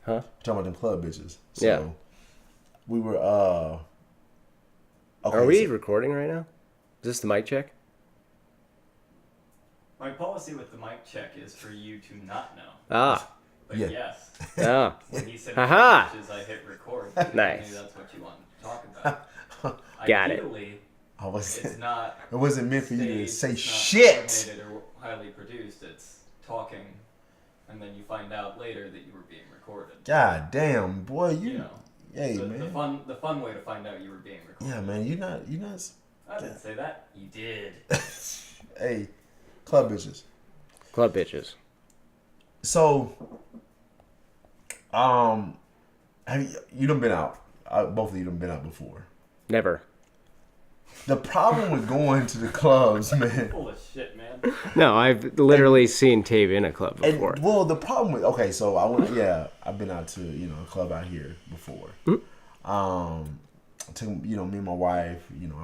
Huh? Talking about them club bitches. So Yeah. we were okay, Are we recording right now? Is this the mic check? My policy with the mic check is for you to not know. Ah. But Yeah. yes, Ah. when he said Aha. bitches, I hit record. Nice. Maybe that's what you want to talk about. Got it. Ideally, I was. it's not. It wasn't meant for you to staged, say it's not shit. coordinated or highly produced. It's talking, and then you find out later that you were being recorded. God damn, boy, you. know. Hey, So man. the fun way to find out you were being recorded. Yeah, man, you not. I didn't say that. You did. Hey, club bitches. Club bitches. So, have you done been out? Both of you done been out before. Never. The problem with going to the clubs, man. Full of shit, man. No, I've literally seen Tave in a club before. And, well, the problem with so I went. Yeah, I've been out to a club out here before. Took me and my wife.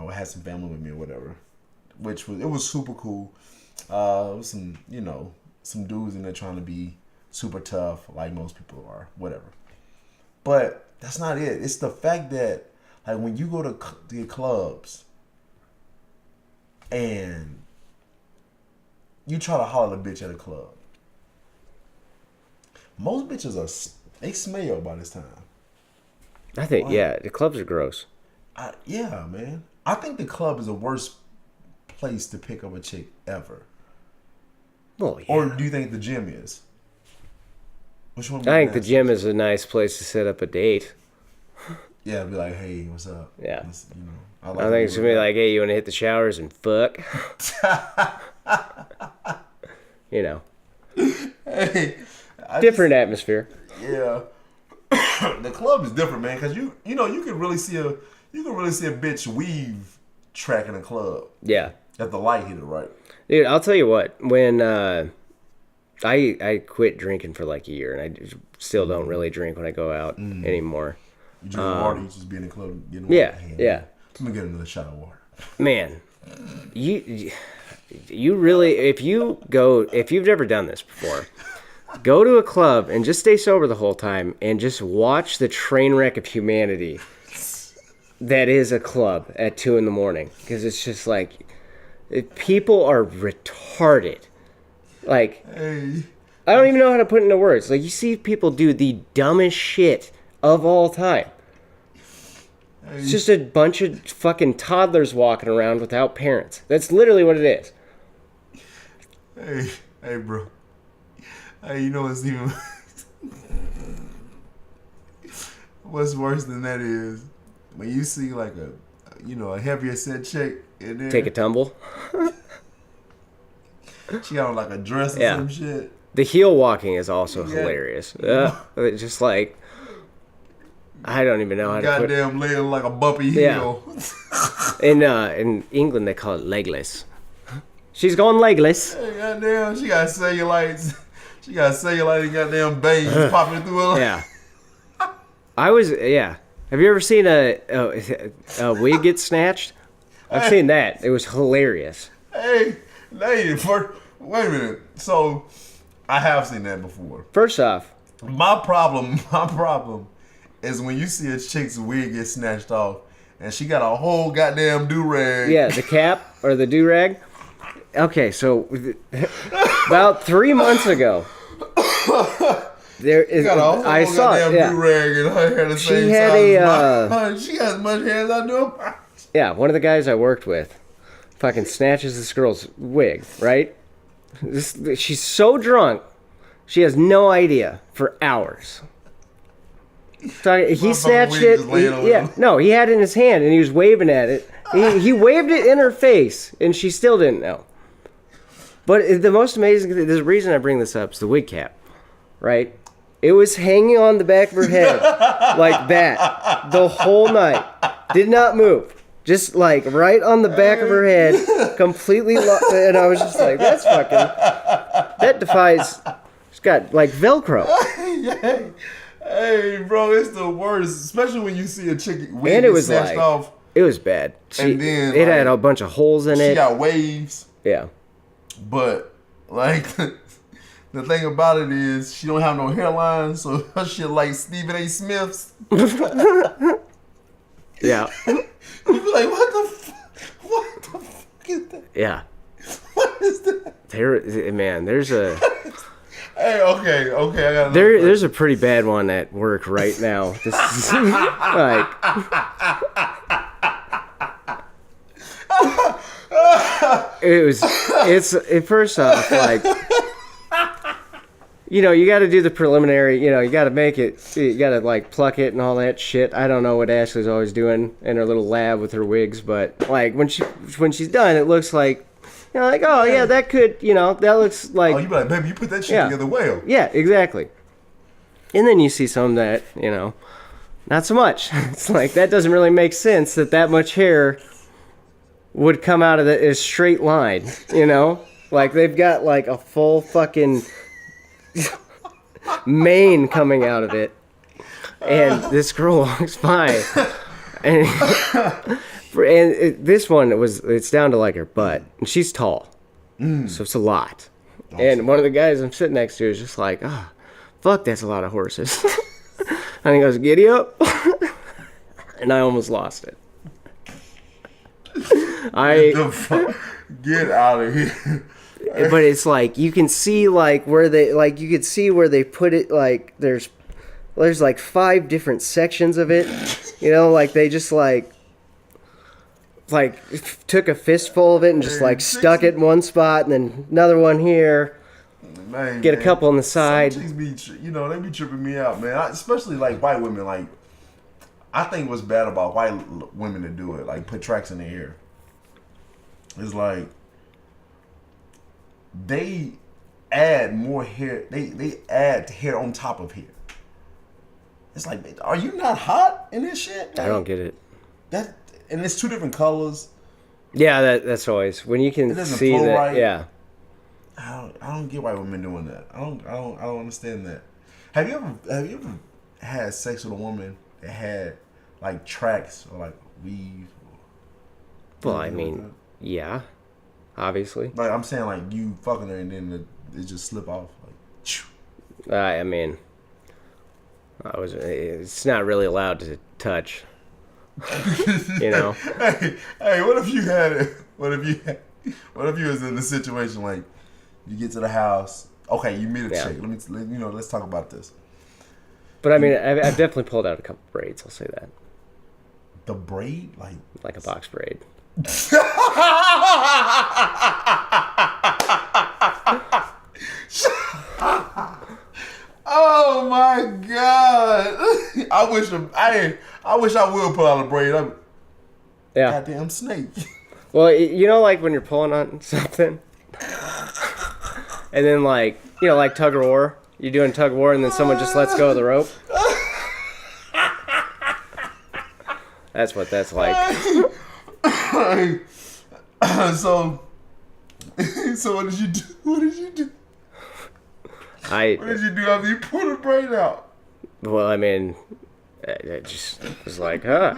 I had some family with me or whatever, it was super cool. With some dudes in there trying to be super tough, like most people are, whatever. But that's not it. It's the fact that like when you go to the clubs and you try to holler at a bitch at a club, most bitches they smell by this time. I think, the clubs are gross. Yeah, man. I think the club is the worst place to pick up a chick ever. Well, yeah. Or do you think the gym is? Which one? I think the gym is a nice place to set up a date. Yeah, be like, hey, what's up? Yeah. I think it's gonna be like, hey, you want to hit the showers and fuck? Hey, Different atmosphere. Yeah. The club is different, man, because you can really see a bitch weave track in a club. Yeah. If the light hit it right. Dude, I'll tell you what. When I quit drinking for like a year, and I still don't really drink when I go out anymore. You drink water, you just be in the club getting Yeah. Let me get another shot of water. Man, you really, if you've never done this before, go to a club and just stay sober the whole time and just watch the train wreck of humanity that is a club at 2 a.m. Because it's just like, people are retarded. Like, Hey. I don't even know how to put it into words. Like, you see people do the dumbest shit of all time. Hey. It's just a bunch of fucking toddlers walking around without parents. That's literally what it is. Hey, bro. Hey, you know what's even... What's worse than that is when you see like a heavier set chick and then Take a tumble. she got on like a dress or some shit. The heel walking is also hilarious. It's just like, I don't even know how to put it. Goddamn leg like a bumpy heel. In England, they call it legless. She's going legless. Hey, goddamn, she got cellulites. She got cellulite and goddamn veins popping through her. Yeah. Have you ever seen a wig get snatched? I've seen that. It was hilarious. Hey, wait a minute. So, I have seen that before. First off, My problem is when you see a chick's wig get snatched off and she got a whole goddamn do-rag. yeah, the cap or the do-rag. Okay, so about 3 months ago, I saw it. Yeah. Do-rag in her hair the same She had size. She has as much hair as I do. Yeah, one of the guys I worked with fucking snatches this girl's wig, right? She's so drunk, she has no idea for hours. So he snatched it. He had it in his hand and he was waving at it. He waved it in her face and she still didn't know. But the most amazing thing, the reason I bring this up is the wig cap, right? It was hanging on the back of her head like that the whole night. Did not move. Just like right on the back of her head, completely and I was just like, that defies, it's got like Velcro. Hey, bro, it's the worst. Especially when you see a chick wig And it was snatched like, off. It was bad. And then, it had a bunch of holes in it. She got waves. Yeah. But, like, The thing about it is she don't have no hairline, so her shit like Stephen A. Smith's. Yeah. You be like, what the fuck is that? Yeah. What is that? There's a Hey, okay, I got there's a pretty bad one at work right now. This is like first off, like, you know, you got to do the preliminary, you know, you got to make it, you got to like pluck it and all that shit. I don't know what Ashley's always doing in her little lab with her wigs, but like when she's done, it looks like, you know, like, oh yeah, that could, you know, that looks like. Oh, you be like, baby, you put that shit together well. Yeah, exactly. And then you see some that, you know, not so much. It's like, that doesn't really make sense that much hair would come out of a straight line, you know? Like, they've got like a full fucking mane coming out of it. And this girl walks by. This one, it's down to like her butt. And she's tall. So it's a lot. Awesome. And one of the guys I'm sitting next to is just like, oh, fuck, that's a lot of horses. And he goes, giddy up. And I almost lost it. Get out of here. But it's like, you can see like where they put it, like there's like 5 different sections of it. You know, like they just like took a fistful of it and just like stuck it in one spot and then another one here. Man, get a couple on the side. Some chicks be, you know, they be tripping me out, man. Especially like white women. Like, I think what's bad about white women to do it, like put tracks in their hair, is like they add more hair. They add hair on top of hair. It's like, are you not hot in this shit? Like, I don't get it. And it's 2 different colors. Yeah, that's always when you can see that. Right. Yeah. I don't get white women doing that. I don't understand that. Have you ever had sex with a woman that had like tracks or like weave? Well, I mean, yeah, obviously. Like, I'm saying, like, you fucking her and then it just slip off. Like, I mean, it's not really allowed to touch. You know. Hey, what if you had it? What if you was in a situation like you get to the house? Okay, you meet a chick. Let's talk about this. But I mean, I've definitely pulled out a couple braids. I'll say that. The braid, like a box braid. Oh my god! I wish I would pull out a braid. Yeah. Goddamn snake. Well, you know, like when you're pulling on something, and then like, you know, like tug of war. You're doing tug of war, and then someone just lets go of the rope. That's what that's like. So what did you do? What did you do after you pulled the braid out? Well, I mean, it just was like, huh.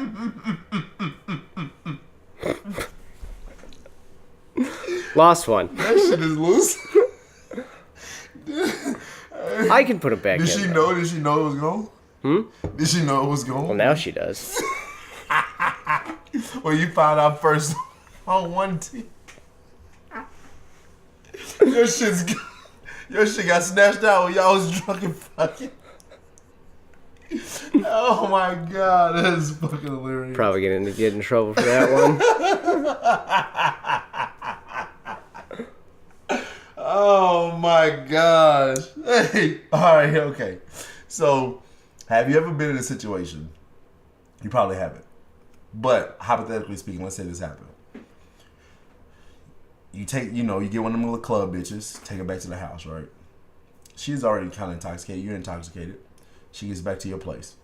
Lost one. That shit is loose. I can put it back in. Did she know it was gone? Did she know it was gone? Well, now she does. Well, you found out first on one tee. Your shit got snatched out when y'all was drunk and fucking. Oh my god, that is fucking hilarious. Probably gonna get in trouble for that one. Oh my gosh. Hey, alright, okay. So, have you ever been in a situation? You probably haven't. But, hypothetically speaking, let's say this happened. You get one of them little club bitches, take her back to the house, right? She's already kind of intoxicated. You're intoxicated. She gets back to your place.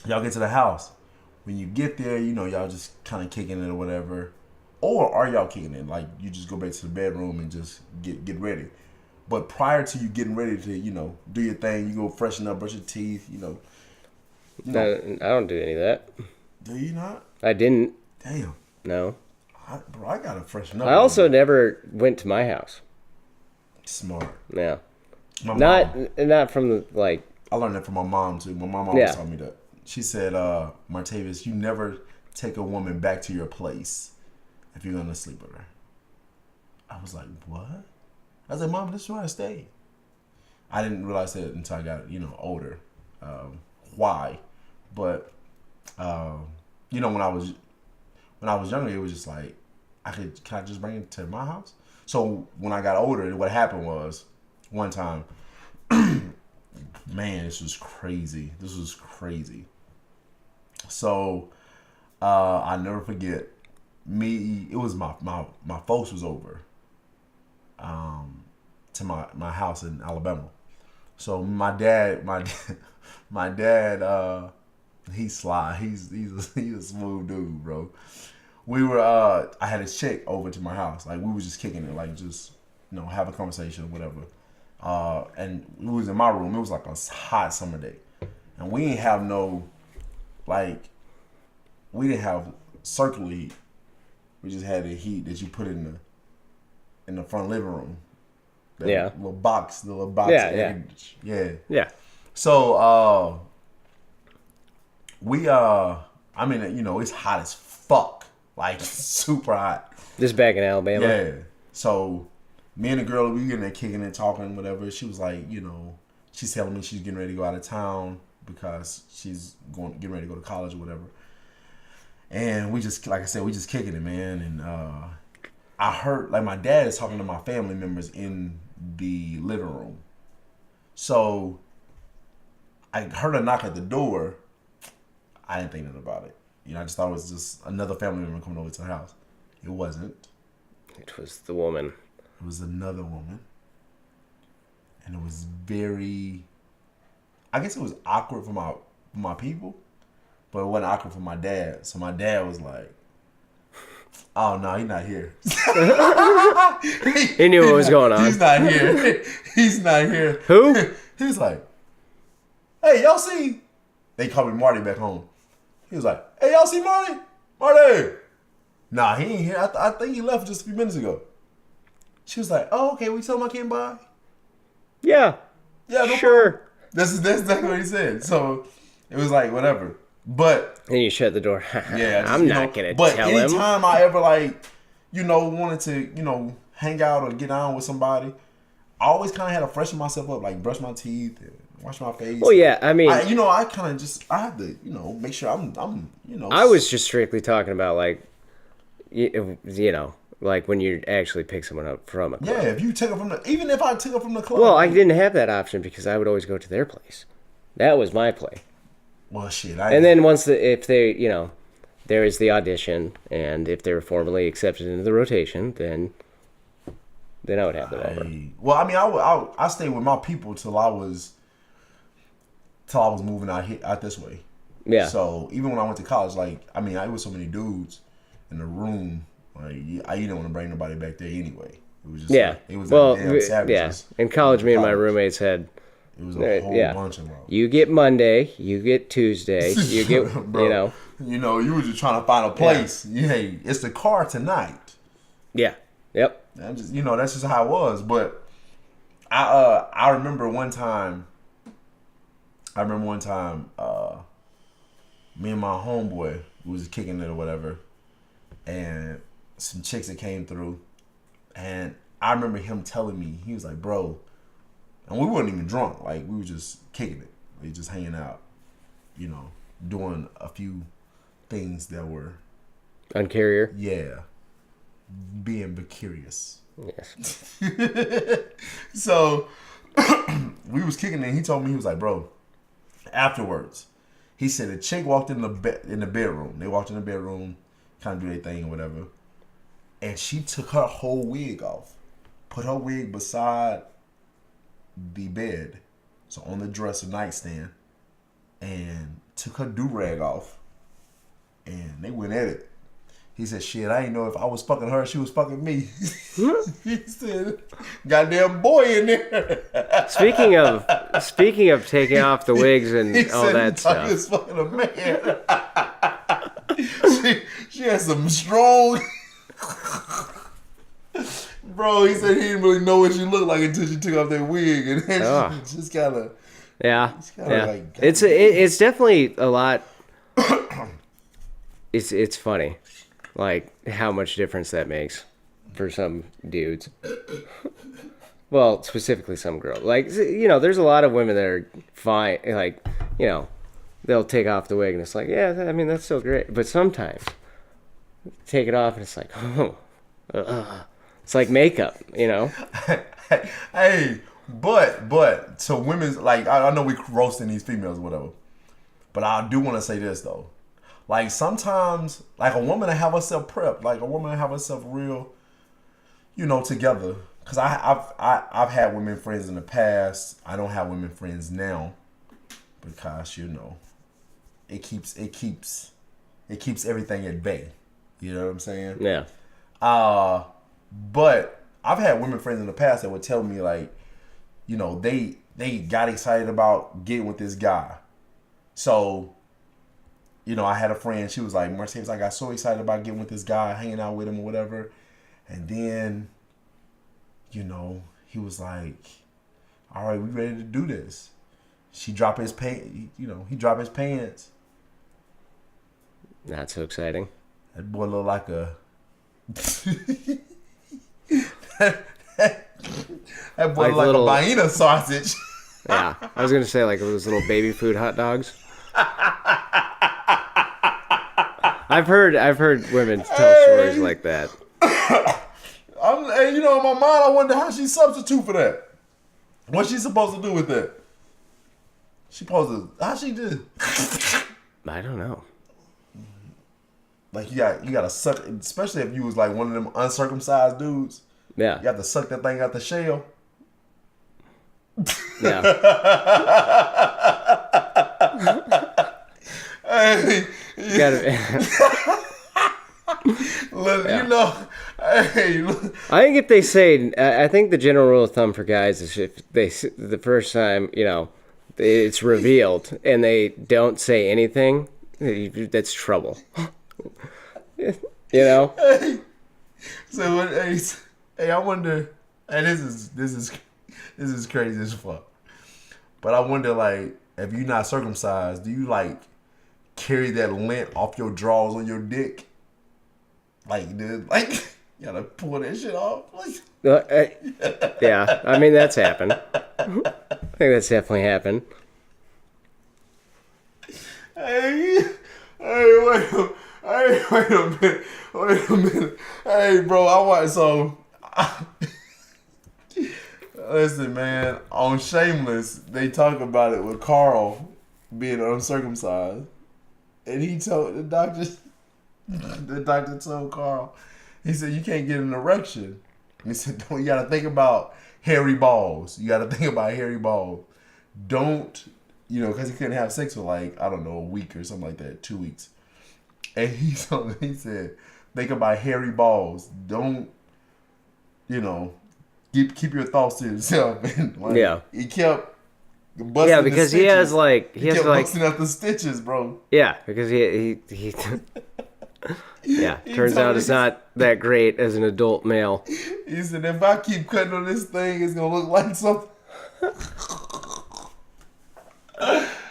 Y'all get to the house. When you get there, y'all just kind of kicking it or whatever. Or are y'all kicking it? Like, you just go back to the bedroom and just get ready. But prior to you getting ready to, do your thing, you go freshen up, brush your teeth, No, I don't do any of that. Do you not? I didn't. Damn. No. I gotta freshen up. I also never went to my house. Smart. Yeah. My mom. Not from the like. I learned that from my mom too. My mom always told me that. She said, Martavis, you never take a woman back to your place if you're gonna sleep with her. I was like, what? I was like, Mom, this is where I stay. I didn't realize that until I got, older. Why? But when I was younger, it was just like, can I just bring it to my house? So when I got older, what happened was one time, man, this was crazy. So I never forget it was my folks was over to my house in Alabama. So my dad he's sly. He's a smooth dude, bro. We were I had a chick over to my house. Like we was just kicking it, like just have a conversation or whatever. And we was in my room. It was like a hot summer day, and we didn't have circular heat. We just had the heat that you put in the front living room. That little box. Yeah. So it's hot as fuck, like super hot. This back in Alabama. Yeah. So me and the girl, we getting there kicking and talking, whatever. She was like, she's telling me she's getting ready to go out of town because she's getting ready to go to college or whatever. And we just, like I said, we just kicking it, man. And I heard, like, my dad is talking to my family members in the living room. So I heard a knock at the door. I didn't think nothing about it. I just thought it was just another family member coming over to the house. It wasn't. It was the woman. It was another woman. And it was very, I guess it was awkward for my people, but it wasn't awkward for my dad. So my dad was like, oh, no, he's not here. He knew what was going on. He's not here. He's not here. Who? He was like, hey, y'all see? They called me Marty back home. He was like, hey, y'all see Marty? Marty! Nah, he ain't here. I think he left just a few minutes ago. She was like, oh, okay, we tell him I came by? Yeah. Yeah, no sure. Problem. That's exactly what he said. So it was like, whatever. But and you shut the door. Yeah, I'm not gonna tell him. But anytime I ever wanted to, hang out or get on with somebody, I always kind of had to freshen myself up, like brush my teeth and wash my face. Well, yeah, I mean, I kind of just I have to, make sure I'm. I was just strictly talking about like, like when you actually pick someone up from a club. Yeah, if you take it even if I took it from the club. Well, I didn't have that option because I would always go to their place. That was my play. Well, shit. And then if they, there is the audition, and if they're formally accepted into the rotation, then I would have them over. Well, I mean, I stayed with my people till I was moving out this way. Yeah. So even when I went to college, it was so many dudes in the room. Like, I didn't want to bring nobody back there anyway. It was just damn savages. Yeah. In college, me and my roommates had. It was a whole bunch of them. You get Monday, you get Tuesday, you get, Bro, you were just trying to find a place. Yeah. Hey, it's the car tonight. Yeah. Yep. I'm just, that's just how it was. But I remember one time. Me and my homeboy was kicking it or whatever, and some chicks that came through, and I remember him telling me, he was like, bro. And we weren't even drunk. Like, we were just kicking it. We were just hanging out, doing a few things that were... Uncarrier? Yeah. Being curious. Yes. So, we was kicking it, and he told me, he was like, bro, afterwards, he said a chick walked in the bedroom. They walked in the bedroom, kind of do their thing or whatever, and she took her whole wig off. Put her wig beside the bed, so on the dresser nightstand, and took her do-rag off, and they went at it. He said, shit, I didn't know if I was fucking her, she was fucking me. He said, goddamn boy in there. Speaking of taking off the wigs and all that stuff. He was fucking a man. she had some strong... Bro, he said he didn't really know what she looked like until she took off that wig, and then Oh. she just kind of. Yeah. kinda Yeah. like, It's definitely a lot. It's funny, like how much difference that makes for some dudes. Well, specifically some girls. Like, you know, there's a lot of women that are fine. Like, you know, they'll take off the wig and it's like, yeah, I mean, that's still great. But sometimes take it off and it's like, oh, it's like makeup, you know? Hey, but so women's like I know we roasting these females or whatever, but I do want to say this though, like sometimes like a woman to have herself prepped, like a woman to have herself real, you know, together. Cause I've had women friends in the past. I don't have women friends now, because you know, it keeps everything at bay. You know what I'm saying? Yeah. But I've had women friends in the past that would tell me like, you know, they got excited about getting with this guy. So, you know, I had a friend, she was like, Mercedes, I got so excited about getting with this guy, hanging out with him or whatever. And then, you know, he was like, all right, we ready to do this. She dropped his pants, you know, he dropped his pants. Not so exciting. That boy looked like a... that boy Like looked like little- a Vienna sausage. Yeah. I was going to say like those little baby food hot dogs. I've heard women tell stories like that. And you know, in my mind, I wonder how she substitute for that. What's she supposed to do with that? How she do? I don't know. Like you gotta suck, especially if you was like one of them uncircumcised dudes. Yeah. You have to suck that thing out the shell. Yeah. Hey, You gotta, you know, hey, look. I think if they say, I think the general rule of thumb for guys is if the first time, you know, it's revealed and they don't say anything, that's trouble. You know? So hey, I wonder. And this is crazy as fuck. But I wonder, like, if you're not circumcised, do you like carry that lint off your drawers on your dick? Like, dude, like you gotta pull that shit off. Like, Yeah, I mean, that's happened. I think that's definitely happened. hey, wait a minute. Hey, bro, I want so. Listen, man, on Shameless, they talk about it with Carl being uncircumcised. And he told the doctor told Carl, he said, you can't get an erection. He said, you got to think about hairy balls. You got to think about hairy balls. Don't, you know, because he couldn't have sex for like, I don't know, a week or something like that, 2 weeks. And he said, think about hairy balls. Don't, you know, keep your thoughts to yourself. And like, Yeah. He kept busting Yeah, because the he has stitches. like He kept busting out the stitches, bro. yeah, because he yeah, He turns told out me- it's not that great as an adult male. He said, if I keep cutting on this thing, it's gonna look like something.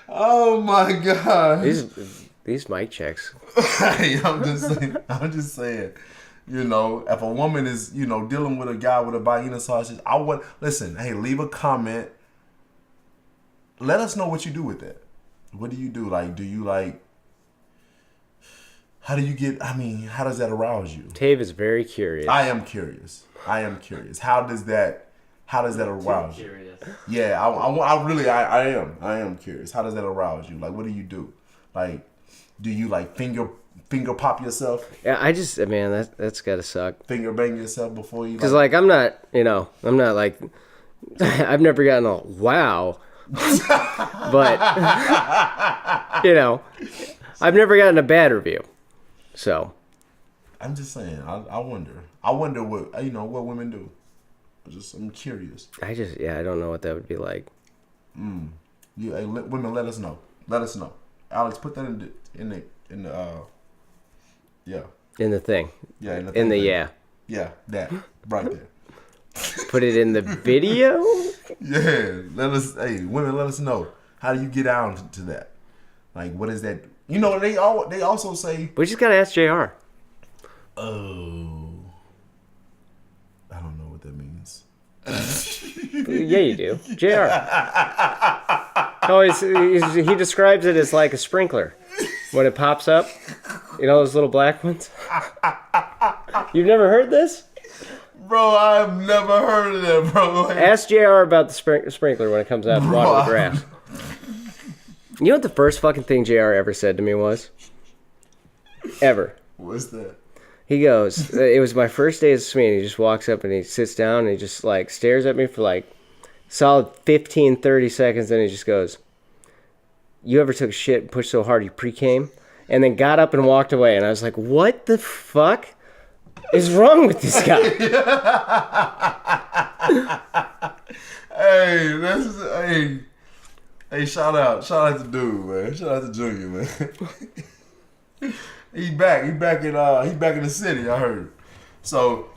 Oh my god. These mic checks. Hey, I'm just saying. You know, if a woman is, you know, dealing with a guy with a Vienna sausage, listen, hey, leave a comment. Let us know what you do with that. What do you do? Like, do you like, how does that arouse you? Tave is very curious. I am curious. How does that arouse you? Curious. Yeah, I am curious. How does that arouse you? Like, what do you do? Like, do you like finger pop yourself? Yeah, man, that's gotta suck. Finger bang yourself before you? Because like I'm not like I've never gotten a wow, but you know, I've never gotten a bad review. So I'm just saying. I wonder what what women do. I'm curious. I don't know what that would be like. Yeah, hey, women, let us know. Alex, put that in the yeah. In the thing. Yeah, In the thing. yeah. Yeah, that right there. Put it in the video? Yeah, women, let us know. How do you get down to that? Like, what is that? You know, they also say. We just gotta ask JR. Oh, I don't know what that means. Yeah, you do. JR. Oh, he describes it as like a sprinkler when it pops up. You know those little black ones? You've never heard this? Bro, I've never heard of that, bro. Ask JR about the sprinkler when it comes out to water the grass. You know what the first fucking thing JR ever said to me was? Ever. What's that? He goes, it was my first day as a SME, and he just walks up and he sits down and he just like stares at me for like solid 15, 30 seconds, and he just goes, you ever took a shit and pushed so hard you pre-came? And then got up and walked away, and I was like, what the fuck is wrong with this guy? Hey, shout out to dude, man. Shout out to Junior, man. He back in the city, I heard. So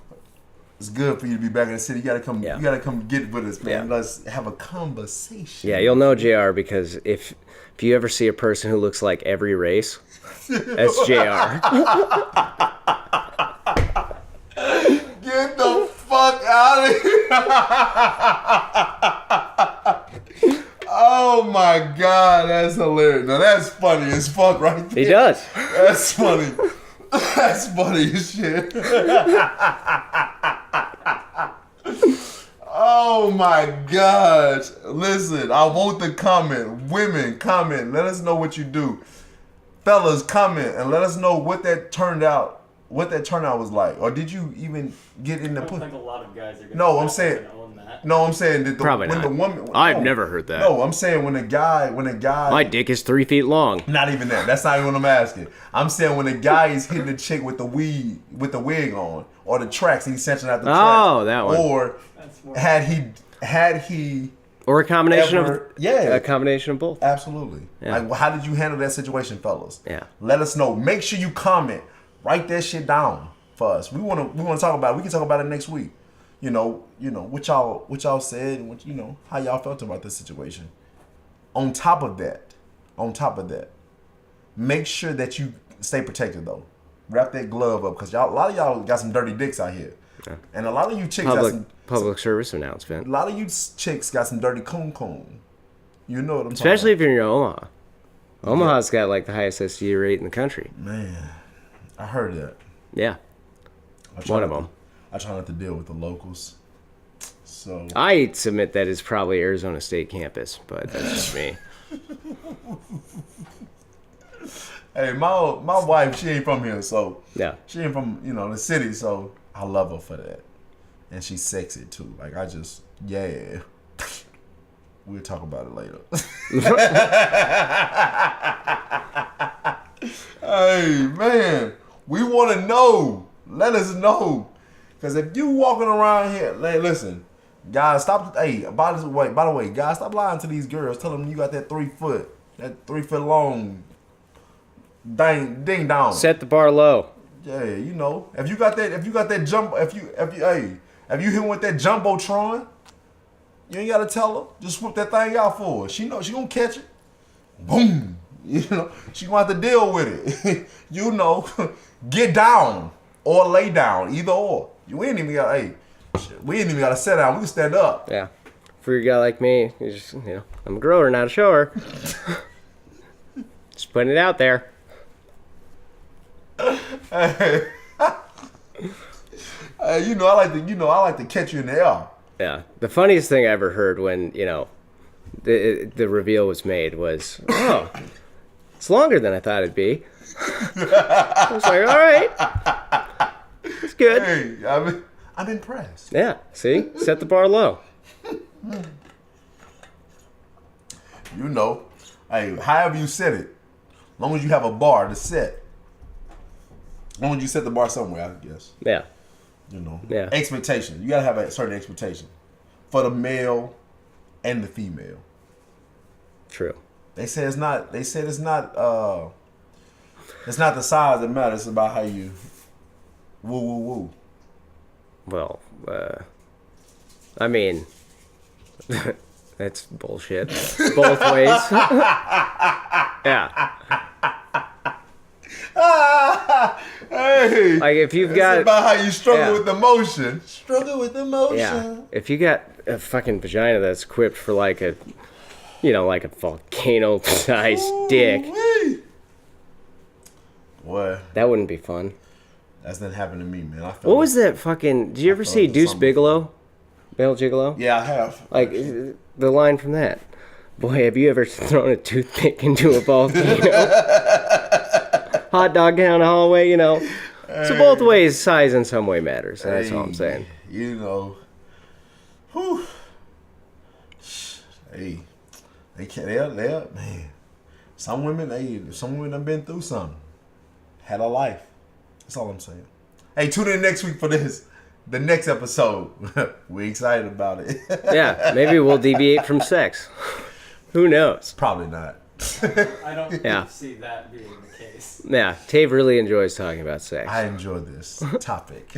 it's good for you to be back in the city. You gotta come. Yeah. You gotta come get with us, man. Yeah. Let's have a conversation. Yeah, you'll know JR because if you ever see a person who looks like every race, that's JR. Get the fuck out of here! Oh my god, that's hilarious. Now that's funny as fuck, right there. He does. That's funny. That's funny as shit. Oh my gosh. Listen, I want the comment. Women, comment. Let us know what you do. Fellas, comment and let us know what that turnout was like. Or did you even get in the I don't think a lot of guys are going No, to I'm saying own that. No, I'm saying that Probably when not. the woman I've never heard that. No, I'm saying when a guy My dick is 3 feet long. not even that. That's not even what I'm asking. I'm saying when a guy is hitting the chick with the wig on, or the tracks, he's cinching out the tracks. Oh, that one. Or That's more had he Or a combination ever, yeah, a combination of both. absolutely. Yeah. Like, how did you handle that situation, fellas? Yeah. Let us know. Make sure you comment. Write that shit down for us. We want to talk about it. We can talk about it next week. You know what y'all said and what how y'all felt about this situation. On top of that, make sure that you stay protected though. Wrap that glove up because a lot of y'all got some dirty dicks out here, and a lot of you chicks Public service announcement. a lot of you chicks got some dirty coon. You know what I'm Especially talking if you're in Omaha. Omaha's got like the highest STD rate in the country. about. Man, I heard that. Yeah. One of them. I try not to deal with the locals. So I submit that it's probably Arizona State campus, but that's just me. hey, my wife, she ain't from here, so Yeah. she ain't from the city, so I love her for that, and she's sexy too. Like yeah. We'll talk about it later. Hey man, we want to know. Let us know, because if you walking around here, listen, guys, stop. Hey, by the way, guys, stop lying to these girls. Tell them you got that 3 foot long ding dong. Set the bar low. Yeah, if you got that jump, if you hit with that jumbotron, you ain't gotta tell her. Just whip that thing out for her. She know she gonna catch it. Boom. She gonna have to deal with it. Get down or lay down, either or. We ain't even gotta sit down. We can stand up. Yeah. For a guy like me, you just I'm a grower, not a shower. Just putting it out there. Hey, I like to catch you in the air. Yeah. The funniest thing I ever heard when, the reveal was made was, oh, it's longer than I thought it'd be. I was like, all right. It's good. Hey, I'm impressed. Yeah. See? Set the bar low. Hey, however you set it, as long as you have a bar to set. As long as you set the bar somewhere, I guess. Yeah. Yeah. Expectation. You gotta have a certain expectation for the male and the female. True. They said it's not. It's not the size that matters. It's about how you woo. Well, I mean, that's bullshit. Both ways. Yeah. Hey, Like if you've it's got about how you struggle yeah. with emotion. Struggle with emotion. yeah, if you got a fucking vagina that's equipped for like a, like a volcano-sized dick, Ooh-wee. Boy, that wouldn't be fun. that's not happened to me, man. I felt What was that fucking? Did you ever felt see it was Deuce something Bigelow? Male Gigolo? Yeah, I have. Like the line from that. Boy, have you ever thrown a toothpick into a volcano? Hot dog down the hallway, So both ways, size in some way matters. That's all I'm saying. You know, whew. Hey, they can't. They're man. Some women have been through something, had a life. That's all I'm saying. Hey, tune in next week for the next episode. We're excited about it. Yeah, maybe we'll deviate from sex. Who knows? Probably not. I don't Yeah. see that being the case. Yeah, Tave really enjoys talking about sex. I enjoy this topic.